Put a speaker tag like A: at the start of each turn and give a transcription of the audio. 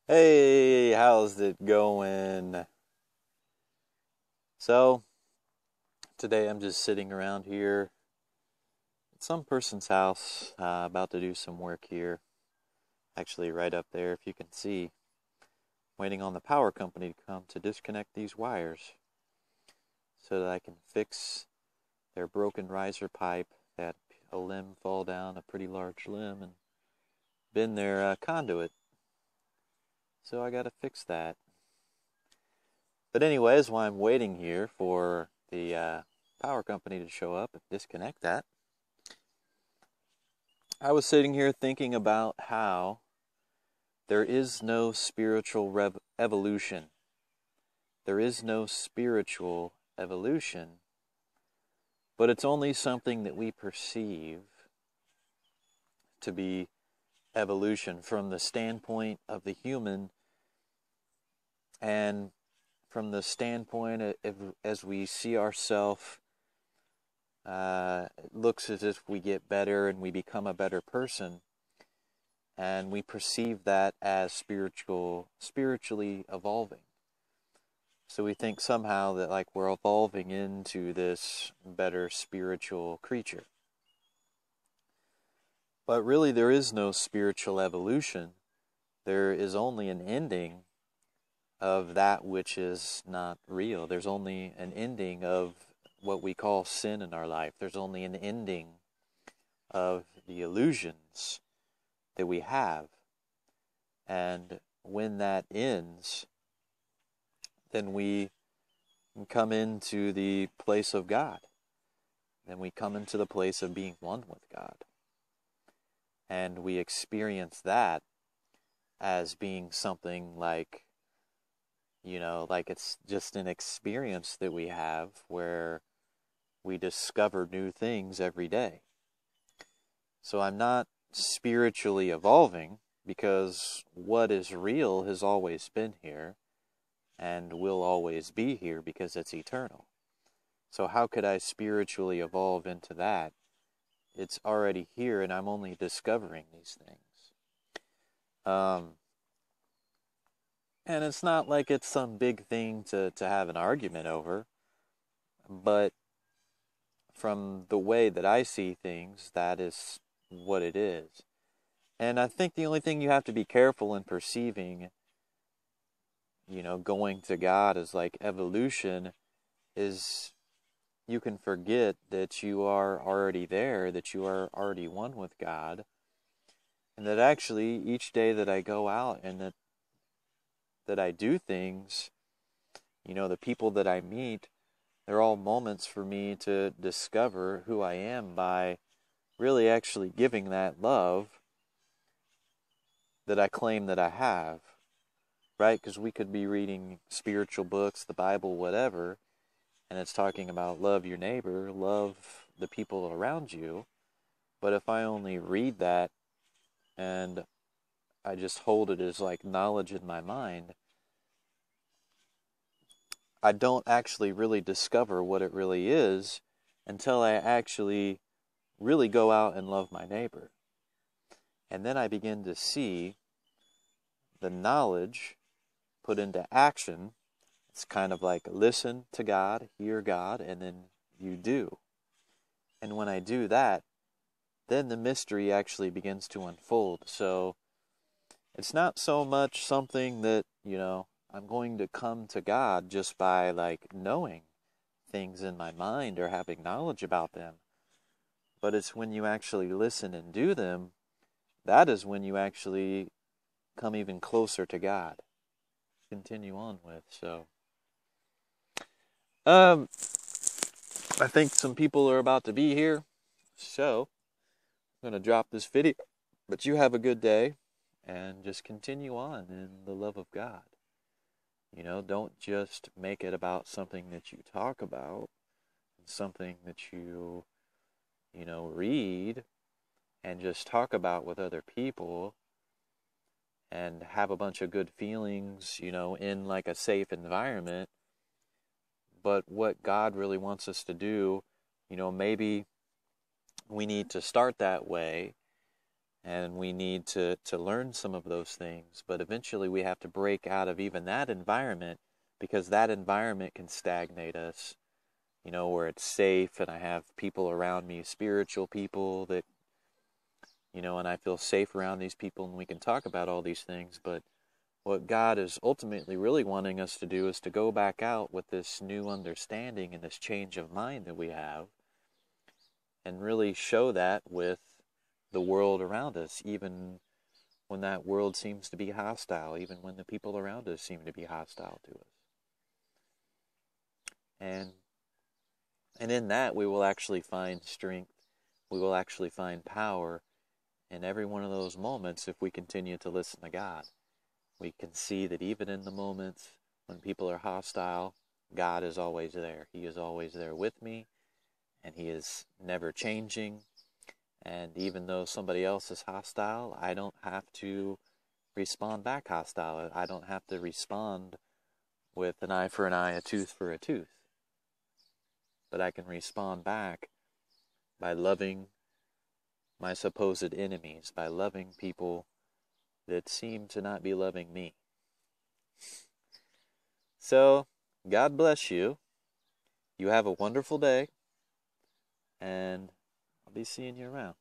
A: Hey, how's it going? So, today I'm just sitting around here at some person's house, about to do some work here. Actually, right up there, if you can see, waiting on the power company to come to disconnect these wires so that I can fix their broken riser pipe. They had a limb fall down, a pretty large limb, and been their conduit. So I gotta fix that. But anyways, while I'm waiting here for the power company to show up and disconnect that, I was sitting here thinking about how there is no spiritual evolution. There is no spiritual evolution, but it's only something that we perceive to be evolution from the standpoint of the human and from the standpoint as we see ourselves. It looks as if we get better and we become a better person, and we perceive that as spiritually evolving. So we think somehow that like we're evolving into this better spiritual creature. But really there is no spiritual evolution. There is only an ending of that which is not real. There's only an ending of what we call sin in our life. There's only an ending of the illusions that we have. And when that ends, then we come into the place of God. Then we come into the place of being one with God. And we experience that as being something like, like it's just an experience that we have where we discover new things every day. So I'm not spiritually evolving because what is real has always been here and will always be here because it's eternal. So how could I spiritually evolve into that? It's already here and I'm only discovering these things. And it's not like it's some big thing to have an argument over, but from the way that I see things, that is what it is. And I think the only thing you have to be careful in perceiving, going to God as like evolution, is you can forget that you are already there, that you are already one with God, and that actually each day that I go out and that I do things, the people that I meet, they're all moments for me to discover who I am by really actually giving that love that I claim that I have, right? Because we could be reading spiritual books, the Bible, whatever, and it's talking about love your neighbor, love the people around you. But if I only read that and I just hold it as like knowledge in my mind, I don't actually really discover what it really is until I actually really go out and love my neighbor. And then I begin to see the knowledge put into action. It's kind of like listen to God, hear God, and then you do. And when I do that, then the mystery actually begins to unfold. So it's not so much something that, I'm going to come to God just by like knowing things in my mind or having knowledge about them. But it's when you actually listen and do them, that is when you actually come even closer to God. Continue on with. So I think some people are about to be here. So I'm going to drop this video. But you have a good day and just continue on in the love of God. Don't just make it about something that you talk about, something that you read and just talk about with other people and have a bunch of good feelings, in like a safe environment. But what God really wants us to do, maybe we need to start that way And we need to learn some of those things. But eventually we have to break out of even that environment, because that environment can stagnate us, where it's safe and I have people around me, spiritual people that, and I feel safe around these people and we can talk about all these things. But what God is ultimately really wanting us to do is to go back out with this new understanding and this change of mind that we have, and really show that with the world around us, even when that world seems to be hostile, even when the people around us seem to be hostile to us. And in that we will actually find strength, we will actually find power in every one of those moments if we continue to listen to God. We can see that even in the moments when people are hostile, God is always there. He is always there with me, and He is never changing. And even though somebody else is hostile, I don't have to respond back hostile. I don't have to respond with an eye for an eye, a tooth for a tooth. But I can respond back by loving my supposed enemies, by loving people that seem to not be loving me. So, God bless you. You have a wonderful day, and I'll be seeing you around.